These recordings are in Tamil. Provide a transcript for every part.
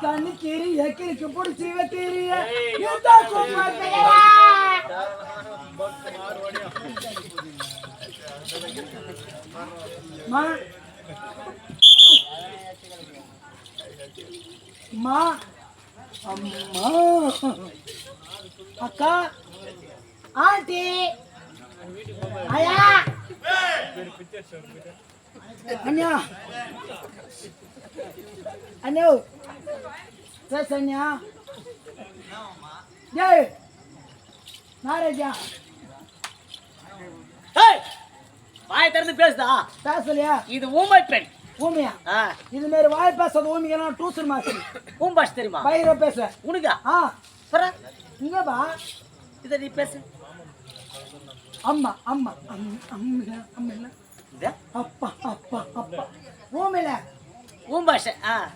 தண்ணி கீரி எக்கிரிக்கு பிடிச்சி வைக்கிறிய மா அம்மா அக்கா ஆண்டி ஐயா அண்ணா அண்ணோ சன்யா டேய் நாரேஜா ஏய் வாய் திறந்து பேசுடா பேசலையா இது ஊமை பெண் ஊமையா இது மாதிரி வாய் பேசாத ஊமிக்கலாம் டூசன் மாஸ்டர் ஊம்பாஷ் தெரியுமா பயிர பேச உனக்கா பரா இங்க பா இத நீ பேசு அம்மா அம்மா அம்மா அம்மா இத அப்பா அப்பா அப்பா ஊமைல ஊம்பாஷ்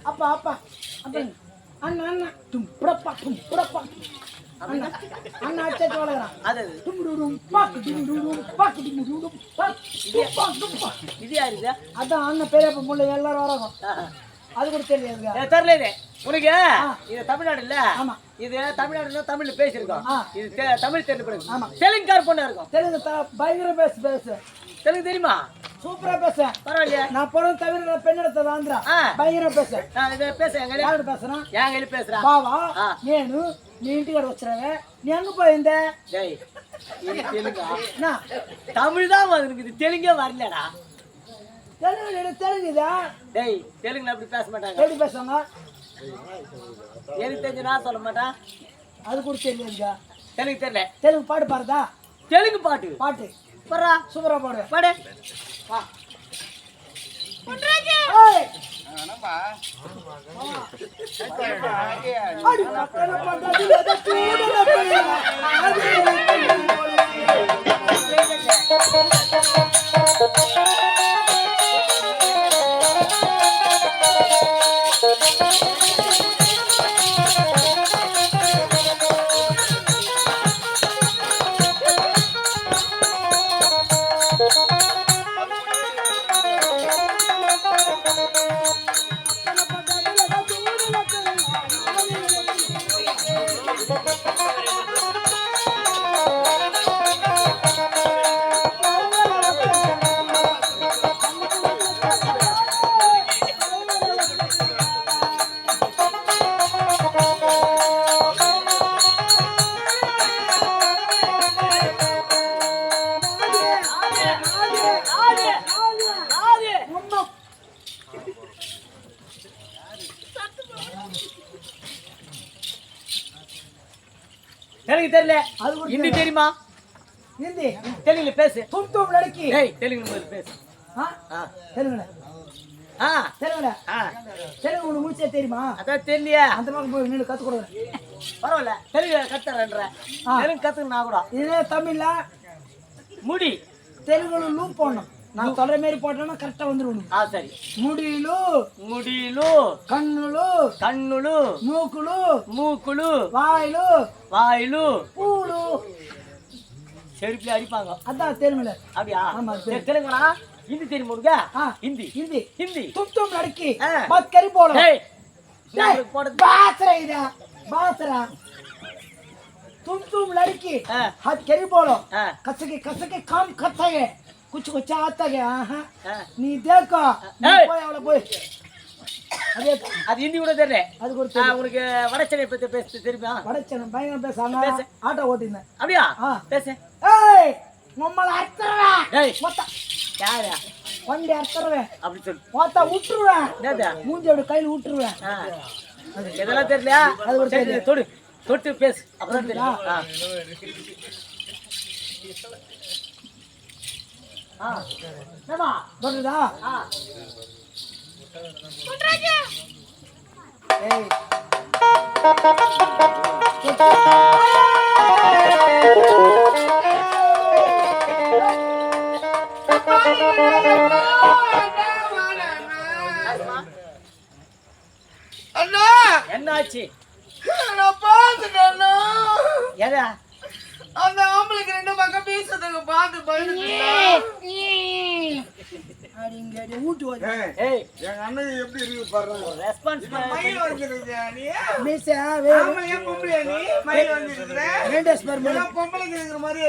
அப்பா அப்பா அப்பா அண்ணா அண்ணா தும்புறப்பா அண்ணா அண்ணா அச்சே சொல்லுறான் அது தும்புடும் பாக்கு தும்புடும் பாக்கு தும்புடும் பாக்கு இது யாரு இது அதான் அண்ணன் பெரியப்பா முள்ள எல்லாரும் வராங்க அது கூட தெரியலையா தெரியல உனக்கு இது தமிழ்நாடு இல்ல ஆமா இது தமிழ்நாடுல தமிழ்ல பேசிருக்கோம் இது தமிழ் தெரியப்படுது ஆமா தெலுங்கார் பொண்ணா இருக்கும் தெலுங்கு பயங்கர பேசு தெலுங்கு தெரியுமா சூப்பரா பேச பரவாயில்லையா நான் போறேன் தமிழ்ல பெண்ணெடுத்தது ஆந்திரா பயங்கர பேச இத பேச எங்க யாரு பேசுறான் என் கையில பேசுறா பாவா నేను நீ ఇంటికి వచ్చావే நீ எங்க போயிருந்த டேய் இது தெலுங்கா நான் தமிழ் தான் வந்துருக்கு தெலுங்கே வரலடா தெலுங்குதா டேய் தெலுங்குல அப்படி பேச மாட்டாங்க எப்படி பேசுவாங்க எனக்கு தெரிஞ்சு நான் சொல்ல மாட்டேன் அது கூட தெரியலையா தெலுங்கு தெரியல தெலுங்கு பாட்டு பாடுதா தெலுங்கு பாட்டு பாட்டு பரா சூப்பரா பாடு பாடு வா பொன்ராஜ் ஏய் என்னப்பா அடி பக்கல பண்றது ஏதோ தூடல தெலுங்கு தெரியல ஹிந்தி தெரியுமா ஹிந்தி தெலுங்குல பேசு தும் லड़की ஏய் தெலுங்குல முதல்ல பேசு தெலுங்குல தெலுங்குல தெலுங்கு உனக்கு முடிச்சே தெரியுமா அதான் தெரியலையா அந்த பக்கம் போய் நின்று கத்து கொடுங்க பரவாயில்ல தெலுங்கு கத்துறேன்ற தெலுங்கு கத்துக்கு நான் கூட இதே தமிழ்ல முடி தெலுங்குல லூப் போடணும் நான் சொல்ற மாதிரி போட்டோம்னா கரெக்டா வந்துடும் சரி முடியிலு முடியிலு కన్నులు కన్నులు మూకులు மூக்குలు வாயிலு வாயிலு பூடு செருப்புல அடிப்பாங்க அதான் தெலுங்குல அப்படியா ஆமா தெலுங்குனா ஹிந்தி தெரியுமா உனக்கு ஹிந்தி ஹிந்தி ஹிந்தி தும் லड़की மத் கரி போடு ஏய் நான் போடு பாத்ரா இதா பாத்ரா तुम लड़की हाथ करी बोलो कसके काम करता है कुछ कुछ आता है नी देखो போய் அவளை போய் அது ஹிந்தி கூட தெரியல அது கூட உங்களுக்கு வடச்சனை பத்தி பேச தெரியுமா வடச்சனை பயங்கர பேசாங்க ஆட்டோ ஓட்டினேன் அப்படியா பேசு ஏய் நம்மள அர்த்தறவே ஏய் மொத்த யாரா வண்டி அர்த்தறவே அப்படி சொல்லு மொத்த விட்டுருவேன் என்னடா மூஞ்சியோட கையில விட்டுருவேன் இதெல்லாம் தெரியல அது ஒரு தெரியல தொடு தொட்டு பேசு அப்புறம் தெரியும் என்னமா வருதா பொன்ராஜ் ஏய் அண்ணா என்னாச்சு நான் பாத்துட்டேன் எதா அந்த ஆம்பளைக்கு ரெண்டு பக்கம் பேசுறதுக்கு பார்த்து பயந்துட்டேன் அடி இங்க அடி ஊட்டு வந்து ஏய் எங்க அண்ணன் எப்படி இருக்கு பாருங்க. ரெஸ்பான்ஸ் மயில் வந்துருக்கியா நீ? மீசை வேறு ஆம்பளையா பொம்பளையா நீ? மயில் வந்துருக்குற? ரெண்டு ஸ்பெர்ம் எல்லாம் பொம்பளைக்கு இருக்கிற மாதிரி